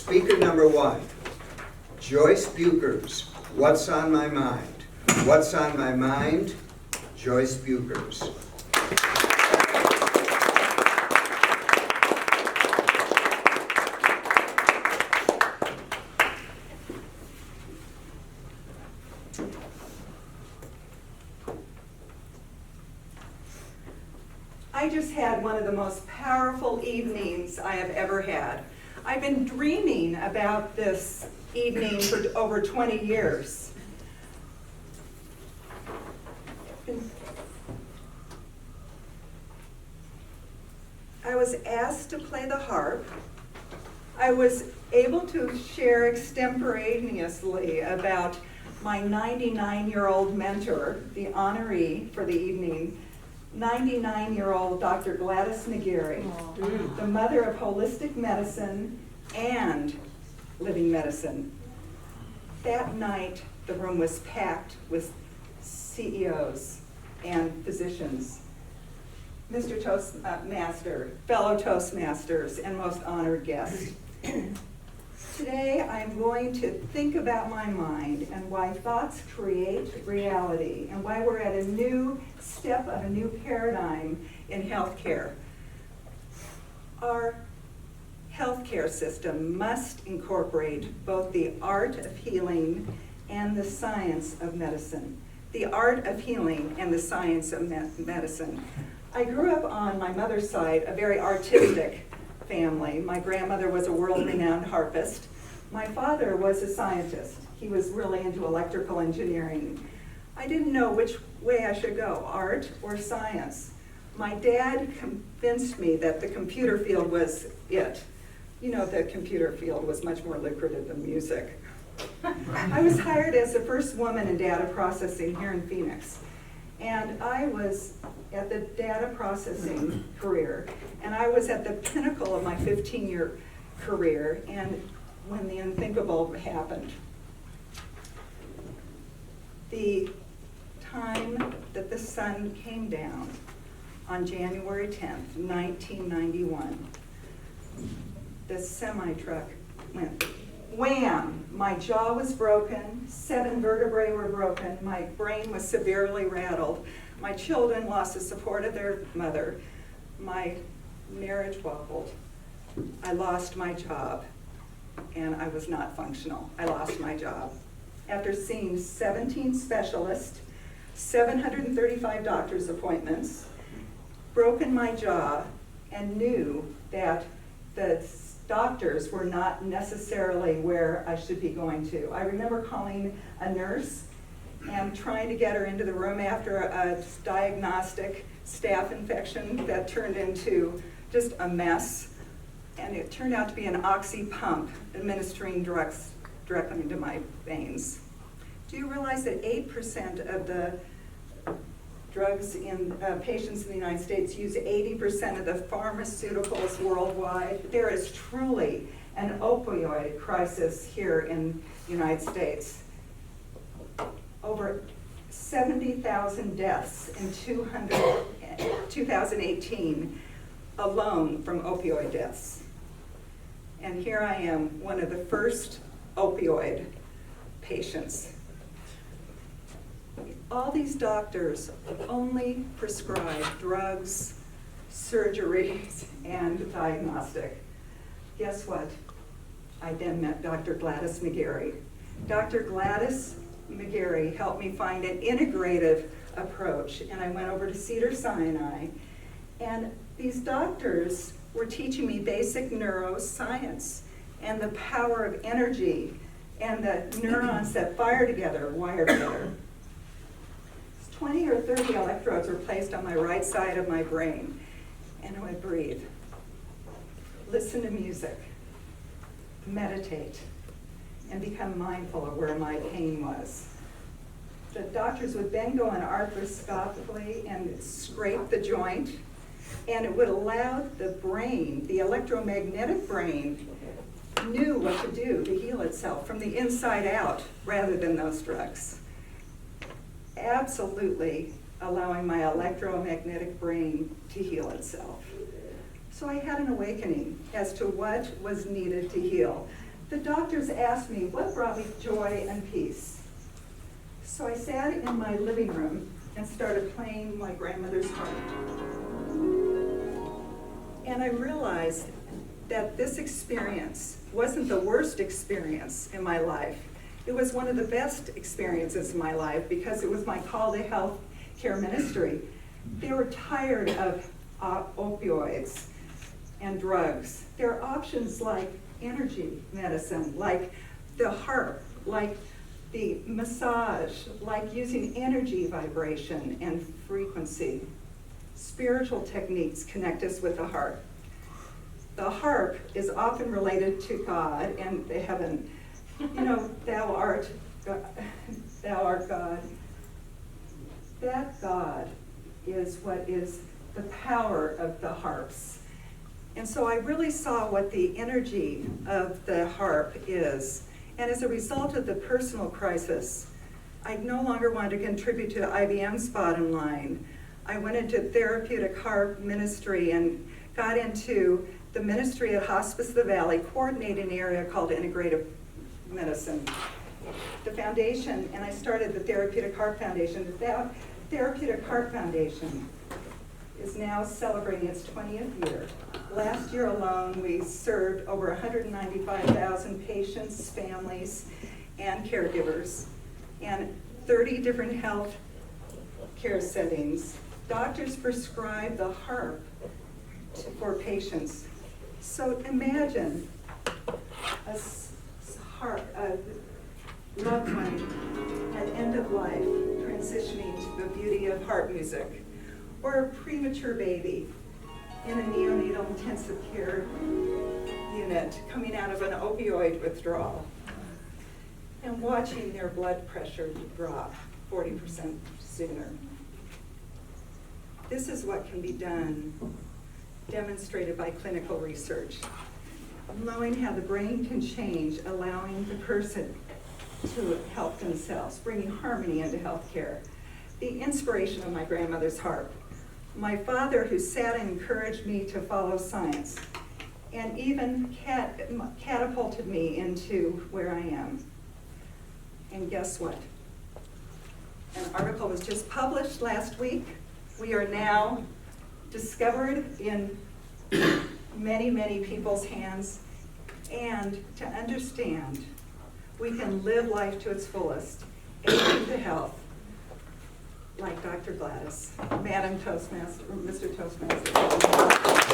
Speaker number one, Joyce Buchers, What's on My Mind? What's on my mind? Joyce Buchers. I just had one of the most powerful evenings I have ever had. I've been dreaming about this evening for over 20 years. I was asked to play the harp. I was able to share extemporaneously about my 99-year-old mentor, the honoree for the evening, 99-year-old Dr. Gladys McGarry, the mother of holistic medicine and living medicine. That night, the room was packed with CEOs and physicians, Mr. Toastmaster, fellow Toastmasters, and most honored guests. Today, I'm going to think about my mind and why thoughts create reality and why we're at a new step of a new paradigm in healthcare. Our healthcare system must incorporate both the art of healing and the science of medicine. The art of healing and the science of medicine. I grew up on my mother's side, a very artistic family. My grandmother was a world-renowned harpist. My father was a scientist. He was really into electrical engineering. I didn't know which way I should go, art or science. My dad convinced me that the computer field was it. You know, the computer field was much more lucrative than music. I was hired as the first woman in data processing here in Phoenix. And I was at the data processing career, and I was at the pinnacle of my 15-year career, and when the unthinkable happened. The time that the sun came down on January 10th, 1991, the semi-truck went wham! My jaw was broken, 7 vertebrae were broken, my brain was severely rattled, my children lost the support of their mother, my marriage wobbled, I lost my job, and I was not functional. I lost my job. After seeing 17 specialists, 735 doctor's appointments, broken my jaw, and knew that the doctors were not necessarily where I should be going to. I remember calling a nurse and trying to get her into the room after a diagnostic staph infection that turned into just a mess. And it turned out to be an oxy pump administering drugs directly into my veins. Do you realize that 8% of the drugs in patients in the United States use 80% of the pharmaceuticals worldwide? There is truly an opioid crisis here in the United States. Over 70,000 deaths in 2018 alone from opioid deaths. And here I am, one of the first opioid patients. All these doctors only prescribe drugs, surgeries, and diagnostic. Guess what? I then met Dr. Gladys McGarry. Dr. Gladys McGarry helped me find an integrative approach, and I went over to Cedars-Sinai, and these doctors were teaching me basic neuroscience and the power of energy and the neurons that fire together, wire together. 20 or 30 electrodes were placed on my right side of my brain, and I would breathe, listen to music, meditate, and become mindful of where my pain was. The doctors would then go in arthroscopically and scrape the joint, and it would allow the brain, the electromagnetic brain, knew what to do to heal itself from the inside out rather than those drugs. Absolutely allowing my electromagnetic brain to heal itself. So I had an awakening as to what was needed to heal. The doctors asked me what brought me joy and peace. So I sat in my living room and started playing my grandmother's harp. And I realized that this experience wasn't the worst experience in my life. It was one of the best experiences in my life because it was my call to health care ministry. They were tired of opioids and drugs. There are options like energy medicine, like the harp, like the massage, like using energy vibration and frequency. Spiritual techniques connect us with the harp. The harp is often related to God and the heaven. You know, thou art God. That God is what is the power of the harps. And so I really saw what the energy of the harp is. And as a result of the personal crisis, I no longer wanted to contribute to IBM's bottom line. I went into therapeutic harp ministry and got into the ministry at Hospice of the Valley, coordinating an area called integrative medicine. The foundation, and I started the Therapeutic Heart Foundation. The Therapeutic Heart Foundation is now celebrating its 20th year. Last year alone, we served over 195,000 patients, families, and caregivers, and 30 different health care settings. Doctors prescribe the harp for patients. So imagine a loved one at end of life transitioning to the beauty of harp music, or a premature baby in a neonatal intensive care unit coming out of an opioid withdrawal and watching their blood pressure drop 40% sooner. This is what can be done, demonstrated by clinical research. Knowing how the brain can change, allowing the person to help themselves, bringing harmony into healthcare. The inspiration of my grandmother's harp. My father, who sat and encouraged me to follow science, and even catapulted me into where I am. And guess what? An article was just published last week. We are now discovered in many, many people's hands, and to understand we can live life to its fullest, aiding to health, like Dr. Gladys, Madam Toastmaster, Mr. Toastmaster.